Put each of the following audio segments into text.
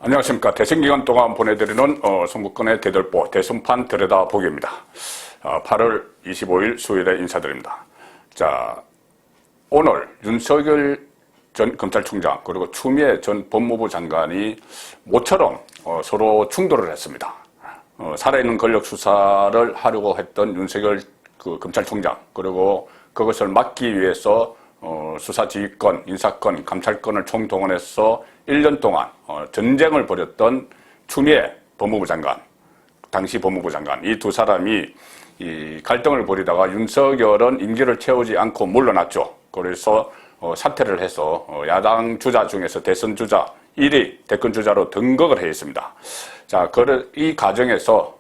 안녕하십니까. 대선 기간 동안 보내드리는 선거권의 대들보 대선판 들여다보기입니다. 8월 25일 수요일에 인사드립니다. 자, 오늘 윤석열 전 검찰총장 그리고 추미애 전 법무부 장관이 모처럼 서로 충돌을 했습니다. 살아있는 권력 수사를 하려고 했던 윤석열 검찰총장 그리고 그것을 막기 위해서 수사지휘권, 인사권, 감찰권을 총동원해서 1년 동안 전쟁을 벌였던 추미애 법무부 장관, 당시 법무부 장관, 이 두 사람이 이 갈등을 벌이다가 윤석열은 임기를 채우지 않고 물러났죠. 그래서 사퇴를 해서 야당 주자 중에서 대선 주자 1위 대권 주자로 등극을 해 있습니다. 자, 이 과정에서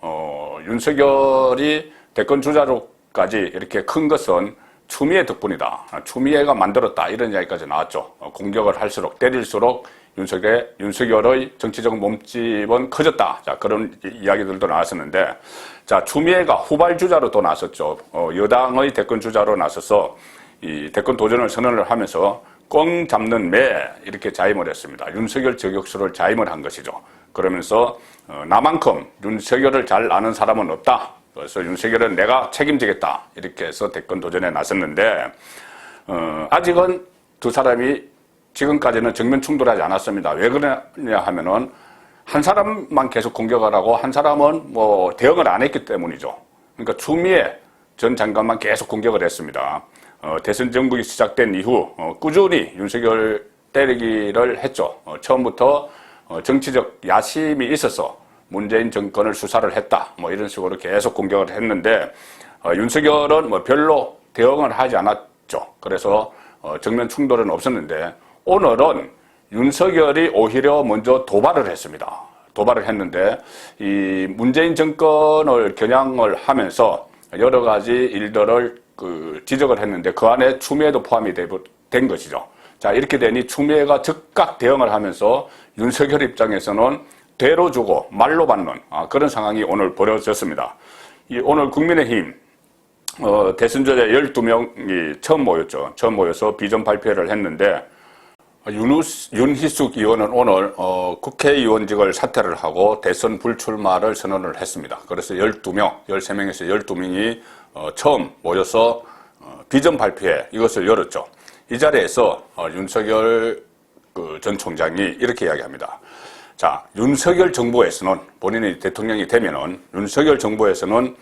윤석열이 대권 주자로까지 이렇게 큰 것은 추미애 덕분이다. 추미애가 만들었다. 이런 이야기까지 나왔죠. 공격을 할수록 때릴수록 윤석열의 정치적 몸집은 커졌다. 자, 그런 이야기들도 나왔었는데, 자, 추미애가 후발 주자로 또 나섰죠. 여당의 대권 주자로 나서서 이 대권 도전을 선언을 하면서 꽝 잡는 매 이렇게 자임을 했습니다. 윤석열 저격수를 자임을 한 것이죠. 그러면서 나만큼 윤석열을 잘 아는 사람은 없다. 그래서 윤석열은 내가 책임지겠다. 이렇게 해서 대권 도전에 나섰는데 아직은 두 사람이 지금까지는 정면 충돌하지 않았습니다. 왜 그러냐 하면은 한 사람만 계속 공격을 하고 한 사람은 뭐 대응을 안 했기 때문이죠. 그러니까 추미애 전 장관만 계속 공격을 했습니다. 대선 정국이 시작된 이후 꾸준히 윤석열 때리기를 했죠. 처음부터 정치적 야심이 있어서 문재인 정권을 수사를 했다. 뭐 이런 식으로 계속 공격을 했는데 윤석열은 뭐 별로 대응을 하지 않았죠. 그래서 정면 충돌은 없었는데 오늘은 윤석열이 오히려 먼저 도발을 했습니다. 도발을 했는데 이 문재인 정권을 겨냥을 하면서 여러 가지 일들을 지적을 했는데 그 안에 추미애도 포함이 된 것이죠. 자, 이렇게 되니 추미애가 즉각 대응을 하면서 윤석열 입장에서는 대로 주고 말로 받는 그런 상황이 오늘 벌어졌습니다. 오늘 국민의힘 대선주자 12명이 처음 모였죠. 처음 모여서 비전 발표를 했는데 윤희숙 의원은 오늘 국회의원직을 사퇴를 하고 대선 불출마를 선언을 했습니다. 그래서 12명, 13명에서 12명이 처음 모여서 비전 발표회 이것을 열었죠. 이 자리에서 윤석열 전 총장이 이렇게 이야기합니다. 자, 윤석열 정부에서는 본인이 대통령이 되면은 윤석열 정부에서는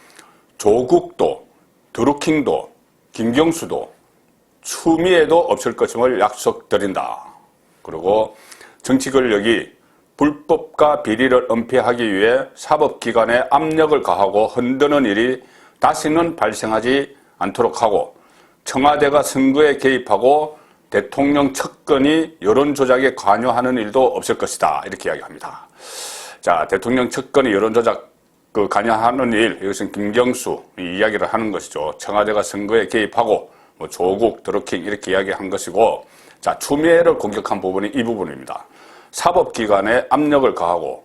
조국도, 드루킹도, 김경수도, 추미애도 없을 것임을 약속드린다. 그리고 정치 권력이 불법과 비리를 은폐하기 위해 사법기관에 압력을 가하고 흔드는 일이 다시는 발생하지 않도록 하고 청와대가 선거에 개입하고 대통령 측근이 여론조작에 관여하는 일도 없을 것이다. 이렇게 이야기합니다. 자, 대통령 측근이 여론조작 관여하는 일, 이것은 김경수 이야기를 하는 것이죠. 청와대가 선거에 개입하고 뭐 조국, 드루킹 이렇게 이야기한 것이고, 자, 추미애를 공격한 부분이 이 부분입니다. 사법기관에 압력을 가하고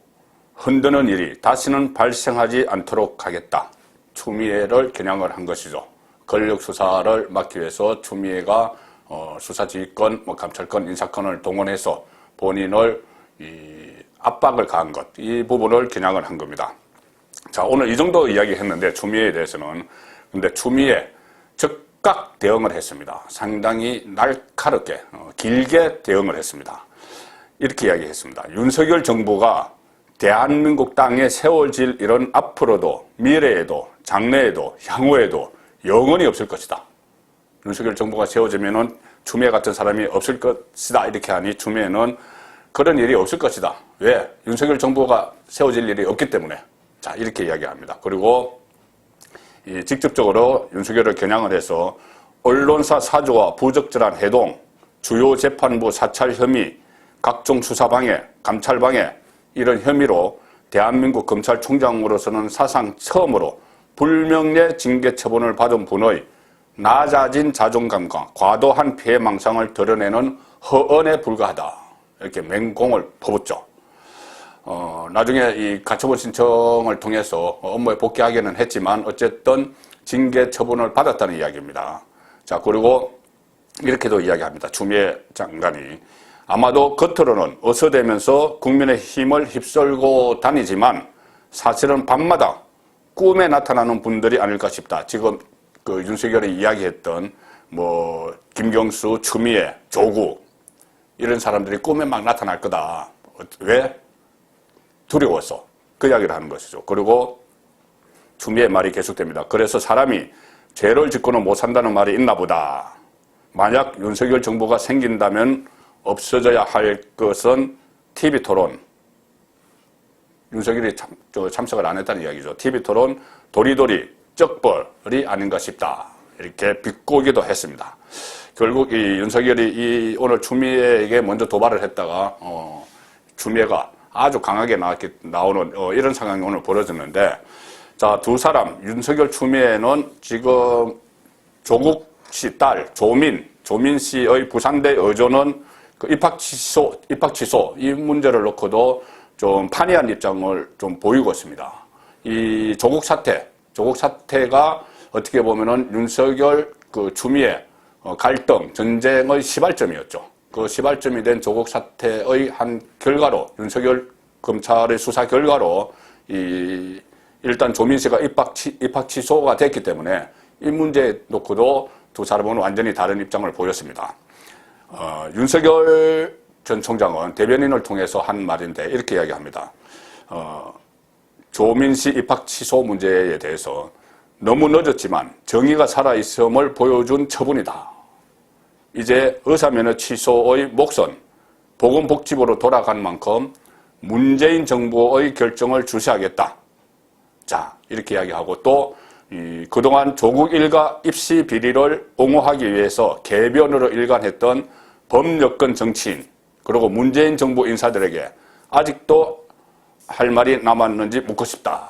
흔드는 일이 다시는 발생하지 않도록 하겠다. 추미애를 겨냥을 한 것이죠. 권력 수사를 막기 위해서 추미애가 수사지휘권, 감찰권, 인사권을 동원해서 본인을 압박을 가한 것, 이 부분을 겨냥을 한 겁니다. 자, 오늘 이 정도 이야기했는데 추미애에 대해서는 근데 추미애 즉각 대응을 했습니다. 상당히 날카롭게 길게 대응을 했습니다. 이렇게 이야기했습니다. 윤석열 정부가 대한민국 땅에 세워질 일은 앞으로도 미래에도 장래에도 향후에도 영원히 없을 것이다. 윤석열 정부가 세워지면은 추미애 같은 사람이 없을 것이다. 이렇게 하니 추미애는 그런 일이 없을 것이다. 왜? 윤석열 정부가 세워질 일이 없기 때문에. 자, 이렇게 이야기합니다. 그리고 직접적으로 윤석열을 겨냥을 해서 언론사 사조와 부적절한 해동, 주요 재판부 사찰 혐의, 각종 수사방해, 감찰방해 이런 혐의로 대한민국 검찰총장으로서는 사상 처음으로 불명예 징계 처분을 받은 분의 낮아진 자존감과 과도한 피해망상을 드러내는 허언에 불과하다. 이렇게 맹공을 퍼붓죠. 나중에 이 가처분 신청을 통해서 업무에 복귀하기는 했지만 어쨌든 징계 처분을 받았다는 이야기입니다. 자, 그리고 이렇게도 이야기합니다. 추미애 장관이 아마도 겉으로는 어서대면서 국민의 힘을 휩쓸고 다니지만 사실은 밤마다 꿈에 나타나는 분들이 아닐까 싶다. 지금 그 윤석열이 이야기했던 뭐 김경수, 추미애, 조국 이런 사람들이 꿈에 막 나타날 거다. 왜? 두려워서 그 이야기를 하는 것이죠. 그리고 추미애 말이 계속됩니다. 그래서 사람이 죄를 짓고는 못 산다는 말이 있나 보다. 만약 윤석열 정부가 생긴다면 없어져야 할 것은 TV토론. 윤석열이 참석을 안 했다는 이야기죠. TV토론 도리도리 쩍벌이 아닌가 싶다. 이렇게 비꼬기도 했습니다. 결국 이 윤석열이 오늘 추미애에게 먼저 도발을 했다가 추미애가 아주 강하게 나오는 이런 상황이 오늘 벌어졌는데, 자, 두 사람 윤석열 추미애는 지금 조국 씨 딸 조민 씨의 부산대 의존은 그 입학 취소 이 문제를 놓고도 좀 판이한 입장을 좀 보이고 있습니다. 이 조국 사태가 어떻게 보면은 윤석열 그 추미애 갈등 전쟁의 시발점이었죠. 그 시발점이 된 조국 사태의 한 결과로 윤석열 검찰의 수사 결과로 일단 조민 씨가 입학 취소가 됐기 때문에 이 문제에 놓고도 두 사람은 완전히 다른 입장을 보였습니다. 윤석열 전 총장은 대변인을 통해서 한 말인데 이렇게 이야기합니다. 조민 씨 입학 취소 문제에 대해서 너무 늦었지만 정의가 살아있음을 보여준 처분이다. 이제 의사면허 취소의 몫은 보건복지부로 돌아간 만큼 문재인 정부의 결정을 주시하겠다. 자, 이렇게 이야기하고 또 그동안 조국 일가 입시 비리를 옹호하기 위해서 개변으로 일관했던 범여권 정치인 그리고 문재인 정부 인사들에게 아직도 할 말이 남았는지 묻고 싶다.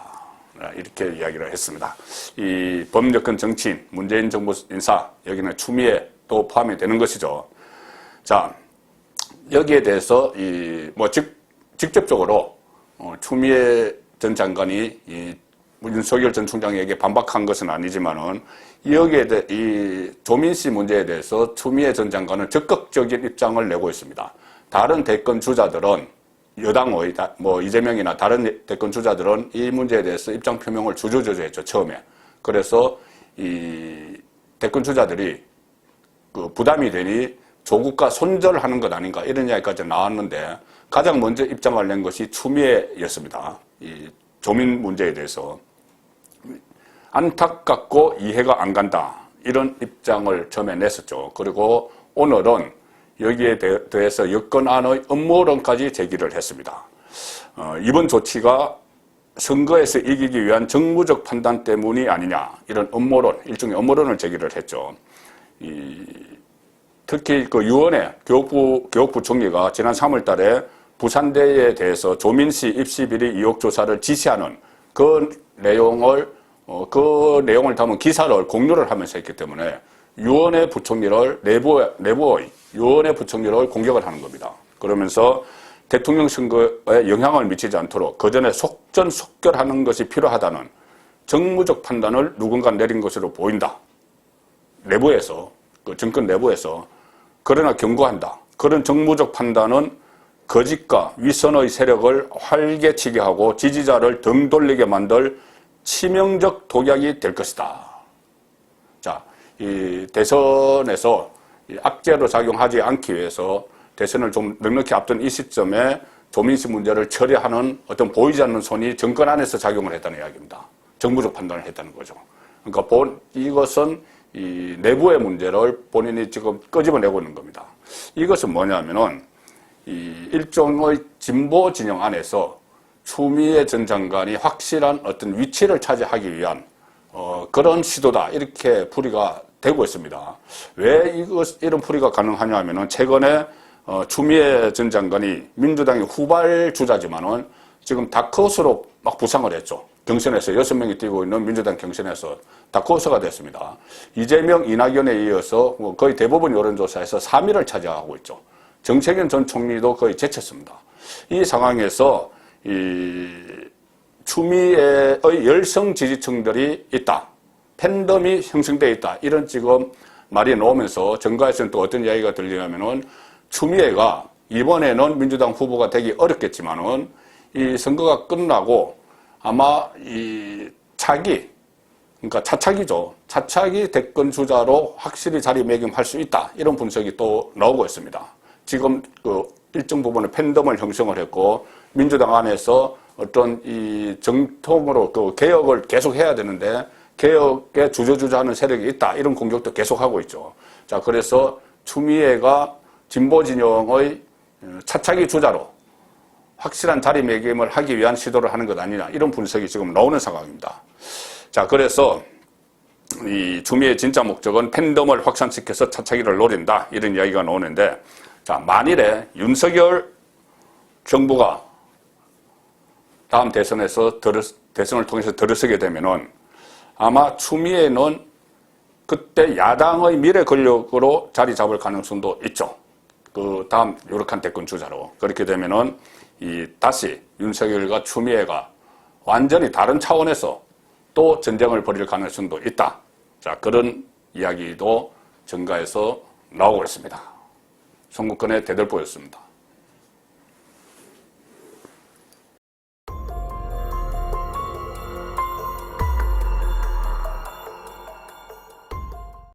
이렇게 이야기를 했습니다. 이 범여권 정치인, 문재인 정부 인사, 여기는 추미애도 포함이 되는 것이죠. 자, 여기에 대해서 직접적으로 추미애 전 장관이 윤석열 전 총장에게 반박한 것은 아니지만은 여기에 이 조민 씨 문제에 대해서 추미애 전 장관은 적극적인 입장을 내고 있습니다. 다른 대권 주자들은 여당의 이재명이나 다른 대권 주자들은 이 문제에 대해서 입장 표명을 주저주저했죠, 처음에. 그래서 이 대권 주자들이 그 부담이 되니 조국과 손절하는 것 아닌가 이런 이야기까지 나왔는데 가장 먼저 입장을 낸 것이 추미애였습니다. 이 조민 문제에 대해서 안타깝고 이해가 안 간다 이런 입장을 처음에 냈었죠. 그리고 오늘은 여기에 대해서 여권안의 음모론까지 제기를 했습니다. 이번 조치가 선거에서 이기기 위한 정무적 판단 때문이 아니냐 이런 음모론, 일종의 음모론을 제기를 했죠. 특히 그 유원회 교육부총리가 지난 3월 달에 부산대에 대해서 조민 씨 입시 비리 의혹 조사를 지시하는 그 내용을 담은 기사를 공유를 하면서 했기 때문에 유원회 부총리를 내부의 유원회 부총리를 공격을 하는 겁니다. 그러면서 대통령 선거에 영향을 미치지 않도록 그 전에 속전속결하는 것이 필요하다는 정무적 판단을 누군가 내린 것으로 보인다. 내부에서, 그 정권 내부에서. 그러나 경고한다. 그런 정무적 판단은 거짓과 위선의 세력을 활개치게 하고 지지자를 등 돌리게 만들 치명적 독약이 될 것이다. 자, 이 대선에서 악재로 작용하지 않기 위해서 대선을 좀 넉넉히 앞둔 이 시점에 조민 씨 문제를 처리하는 어떤 보이지 않는 손이 정권 안에서 작용을 했다는 이야기입니다. 정무적 판단을 했다는 거죠. 그러니까 이것은 이 내부의 문제를 본인이 지금 끄집어내고 있는 겁니다. 이것은 뭐냐면은 이 일종의 진보 진영 안에서 추미애 전 장관이 확실한 어떤 위치를 차지하기 위한 그런 시도다 이렇게 풀이가 되고 있습니다. 왜 이런 풀이가 가능하냐 하면은 최근에 추미애 전 장관이 민주당의 후발 주자지만은 지금 다크호스로 막 부상을 했죠. 경선에서 6명이 뛰고 있는 민주당 경선에서 다크호스가 됐습니다. 이재명, 이낙연에 이어서 거의 대부분 여론조사에서 3위를 차지하고 있죠. 정책현 전 총리도 거의 제쳤습니다. 이 상황에서 이 추미애의 열성 지지층들이 있다. 팬덤이 형성되어 있다. 이런 지금 말이 나오면서 정가에서는 또 어떤 이야기가 들리냐면은 추미애가 이번에는 민주당 후보가 되기 어렵겠지만은 이 선거가 끝나고 아마 이 차기, 그러니까 차차기죠. 차차기 대권 주자로 확실히 자리매김할 수 있다. 이런 분석이 또 나오고 있습니다. 지금 그 일정 부분의 팬덤을 형성을 했고 민주당 안에서 어떤 이 정통으로 그 개혁을 계속 해야 되는데 개혁에 주저주저하는 세력이 있다. 이런 공격도 계속하고 있죠. 자, 그래서 추미애가 진보 진영의 차차기 주자로 확실한 자리매김을 하기 위한 시도를 하는 것 아니냐. 이런 분석이 지금 나오는 상황입니다. 자, 그래서 이 추미애의 진짜 목적은 팬덤을 확산시켜서 차차기를 노린다. 이런 이야기가 나오는데, 자, 만일에 윤석열 정부가 다음 대선에서 대선을 통해서 들어서게 되면은 아마 추미애는 그때 야당의 미래 권력으로 자리 잡을 가능성도 있죠. 그 다음 유력한 대권 주자로. 그렇게 되면은 다시 윤석열과 추미애가 완전히 다른 차원에서 또 전쟁을 벌일 가능성도 있다. 자, 그런 이야기도 정가에서 나오고 있습니다. 송국근의 대들보였습니다.